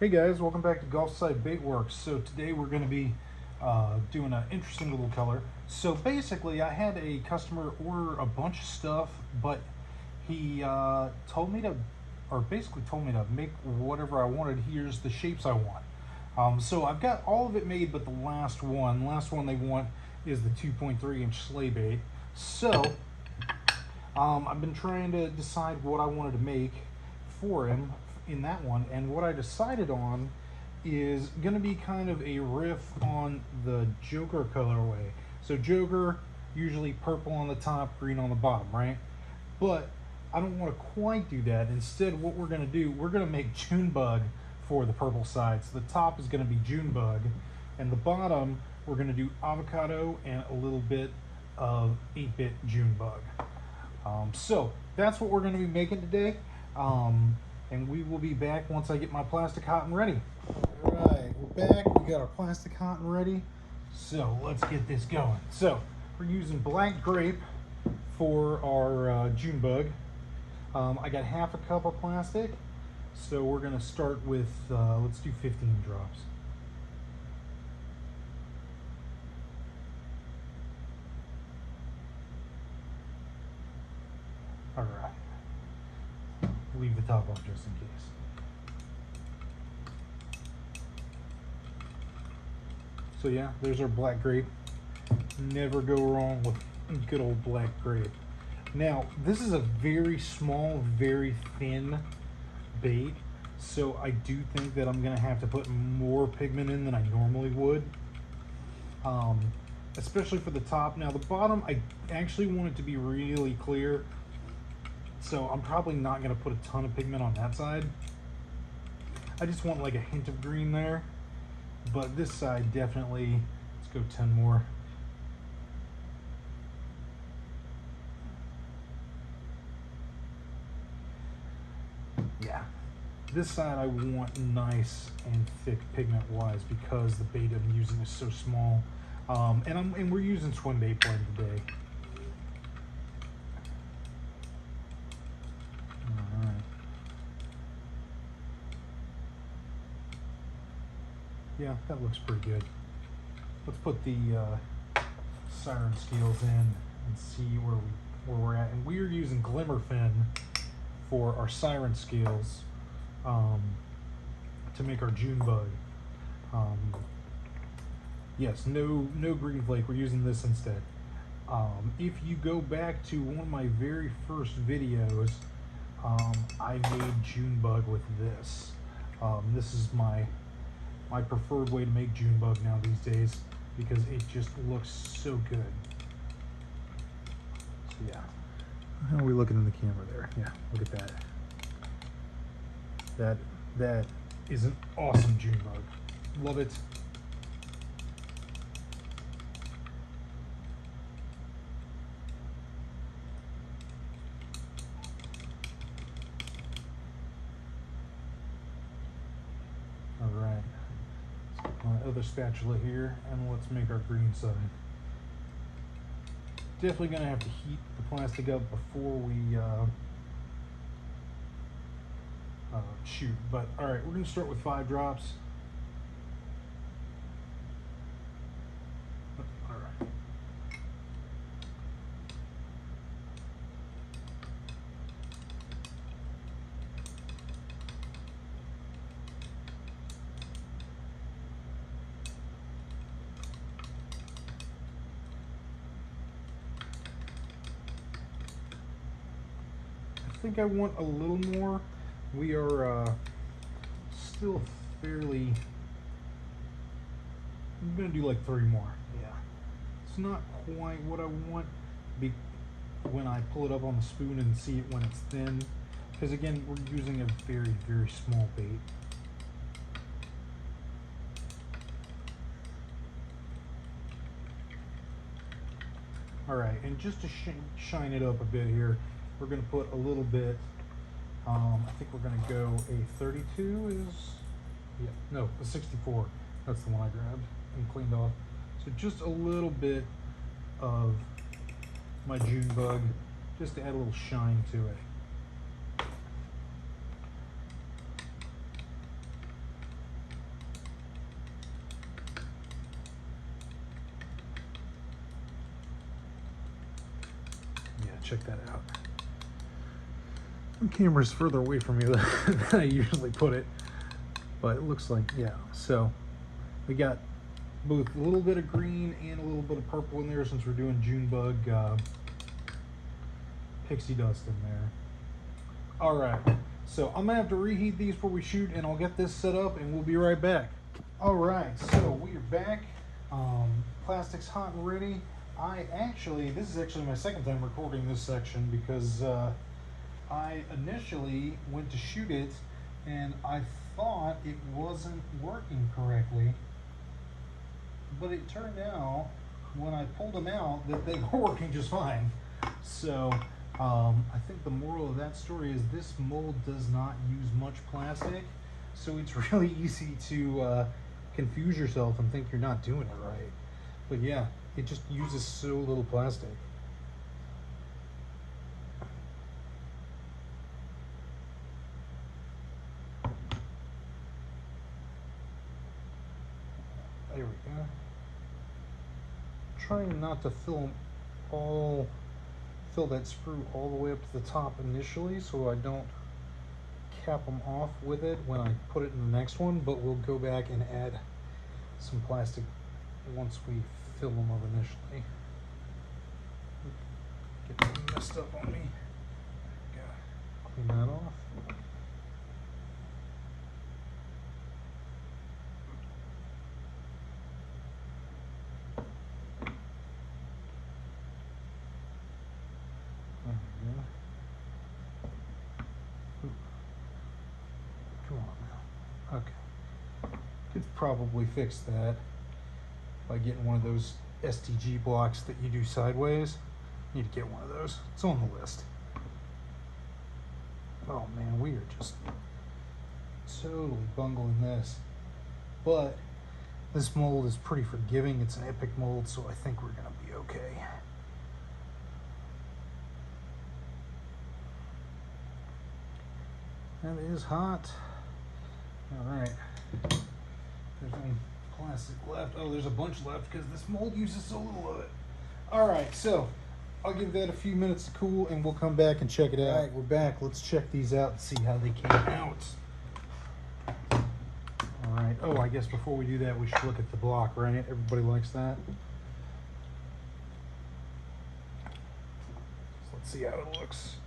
Hey guys, welcome back to Gulfside Baitworks. So today we're going to be doing an interesting little color. So basically I had a customer order a bunch of stuff, but he told me to make whatever I wanted. Here's the shapes I want. So I've got all of it made but the last one. Last one they want is the 2.3 inch sleigh bait. So I've been trying to decide what I wanted to make for him in that one, and what I decided on is going to be kind of a riff on the Joker colorway. So Joker, usually purple on the top, green on the bottom, right? But I don't want to quite do that. Instead, what we're going to do, we're going to make junebug for the purple side. So the top is going to be junebug, and the bottom we're going to do avocado and a little bit of 8-bit junebug. So that's what we're going to be making today. And we will be back once I get my plastic hot and ready. All right, we're back. We got our plastic hot and ready. So let's get this going. So we're using black grape for our junebug. I got half a cup of plastic. So we're gonna start with, let's do 15 drops. All right. Leave the top off just in case. So yeah, there's our black grape. Never go wrong with good old black grape. Now, this is a very small, very thin bait, so I do think that I'm gonna have to put more pigment in than I normally would. Especially for the top. Now the bottom, I actually want it to be really clear, so I'm probably not going to put a ton of pigment on that side. I just want like a hint of green there. But this side definitely, let's go 10 more. Yeah, this side I want nice and thick pigment wise because the bait I'm using is so small. And we're using swim bait blend today. Yeah, that looks pretty good. Let's put the siren scales in and see where we're at. And we are using Glimmerfin for our siren scales to make our junebug. Yes, no green flake. We're using this instead. If you go back to one of my very first videos, I made junebug with this. This is my preferred way to make junebug now these days because it just looks so good. So yeah, how are we looking in the camera there? Yeah, look at that. That is an awesome junebug. Love it. All right. My other spatula here, and let's make our green side. Definitely gonna have to heat the plastic up before we shoot, but all right, we're gonna start with 5 drops. All right. I think I want a little more. We are still fairly, I'm gonna do like 3 more. Yeah, it's not quite what I want when I pull it up on the spoon and see it when it's thin, because again, we're using a very, very small bait. All right, and just to shine it up a bit here, we're going to put a little bit, I think we're going to go a 32 is, yeah, no, a 64. That's the one I grabbed and cleaned off. So just a little bit of my junebug, just to add a little shine to it. check that out. The camera's further away from me than I usually put it, but it looks like, yeah. So we got both a little bit of green and a little bit of purple in there since we're doing junebug pixie dust in there. All right, so I'm gonna have to reheat these before we shoot, and I'll get this set up and we'll be right back. All right, so we are back. Plastic's hot and ready. This is actually my second time recording this section because I initially went to shoot it and I thought it wasn't working correctly, but it turned out when I pulled them out that they were working just fine. So I think the moral of that story is this mold does not use much plastic, so it's really easy to confuse yourself and think you're not doing it right. But yeah, it just uses so little plastic. There we go. Trying not to fill that screw all the way up to the top initially, so I don't cap them off with it when I put it in the next one, but we'll go back and add some plastic once we fill them up initially. Get them messed up on me. There we go. Clean that off. There we go. Come on now. Okay. Could probably fix that by getting one of those STG blocks that you do sideways. Need to get one of those. It's on the list. Oh man, we are just totally bungling this. But this mold is pretty forgiving. It's an epic mold, so I think we're gonna be okay. And it is hot. All right. There's any plastic left. Oh, there's a bunch left because this mold uses so little of it. All right, so I'll give that a few minutes to cool and we'll come back and check it out. All right, we're back. Let's check these out and see how they came out. All right. Oh, I guess before we do that, we should look at the block, right? Everybody likes that. So let's see how it looks.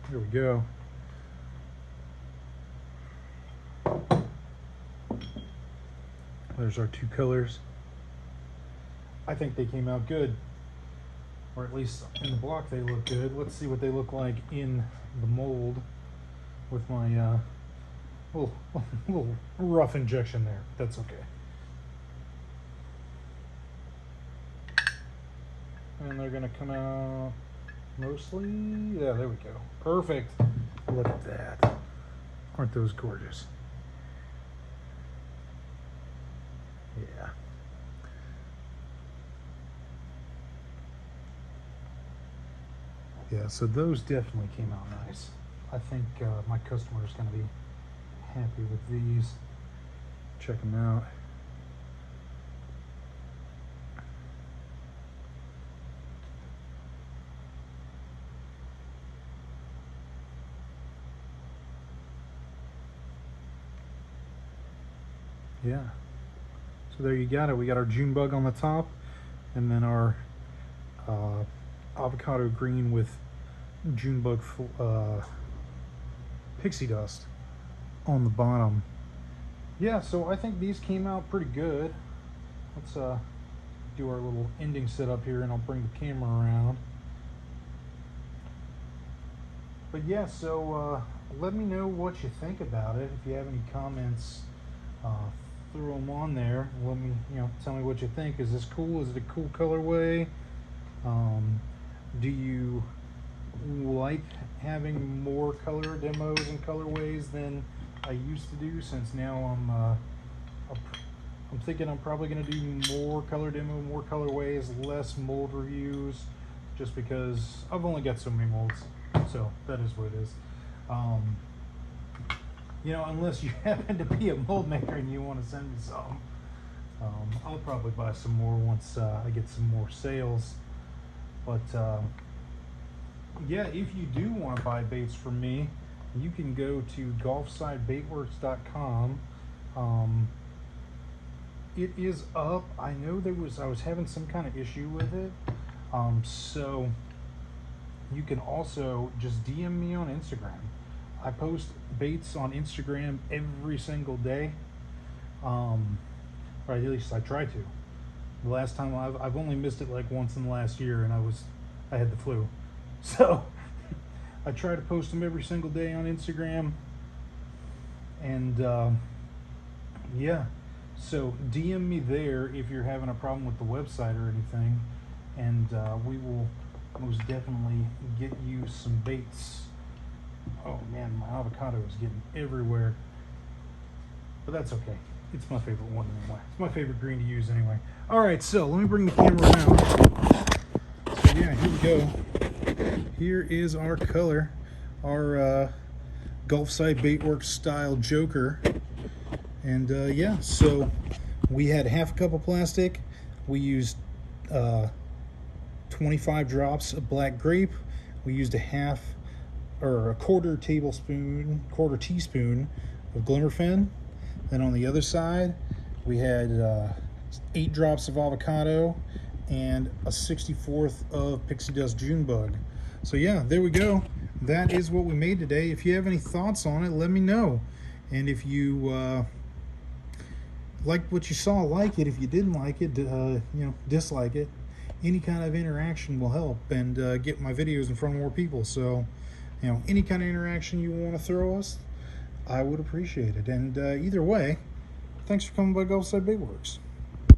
Here we go. There's our two colors. I think they came out good, or at least in the block they look good. Let's see what they look like in the mold with my little rough injection there. That's okay. And they're gonna come out mostly, yeah, there we go. Perfect. Look at that. Aren't those gorgeous? Yeah. Yeah, so those definitely came out nice. I think my customer is going to be happy with these. Check them out. Yeah. So there you got it. We got our junebug on the top, and then our avocado green with junebug pixie dust on the bottom. Yeah, so I think these came out pretty good. Let's do our little ending setup here, and I'll bring the camera around. But yeah, so let me know what you think about it. If you have any comments, throw them on there. Let me, tell me what you think. Is this cool? Is it a cool colorway? Do you like having more color demos and colorways than I used to do? Since now I'm thinking I'm probably going to do more color demo, more colorways, less mold reviews, just because I've only got so many molds. So that is what it is. Unless you happen to be a mold maker and you want to send me some, I'll probably buy some more once I get some more sales. But yeah, if you do want to buy baits from me, you can go to golfsidebaitworks.com. It is up. I know I was having some kind of issue with it. So you can also just DM me on Instagram. I post baits on Instagram every single day. Or at least I try to. The last time I've only missed it like once in the last year, and I had the flu. So I try to post them every single day on Instagram. And yeah, so DM me there if you're having a problem with the website or anything, and we will most definitely get you some baits. Oh man, my avocado is getting everywhere, but that's okay. It's my favorite one anyway. It's my favorite green to use anyway. All right, so let me bring the camera around. So yeah, here we go. Here is our color, our Gulfside Baitworks style Joker. And yeah, so we had half a cup of plastic. We used 25 drops of black grape. We used a quarter teaspoon of glimmerfin. Then on the other side, we had 8 drops of avocado and a 64th of pixie dust junebug. So yeah, there we go. That is what we made today. If you have any thoughts on it, let me know. And if you liked what you saw, like it. If you didn't like it, dislike it. Any kind of interaction will help and get my videos in front of more people. So, any kind of interaction you want to throw us, I would appreciate it. And either way, thanks for coming by Gulfside Baitworks.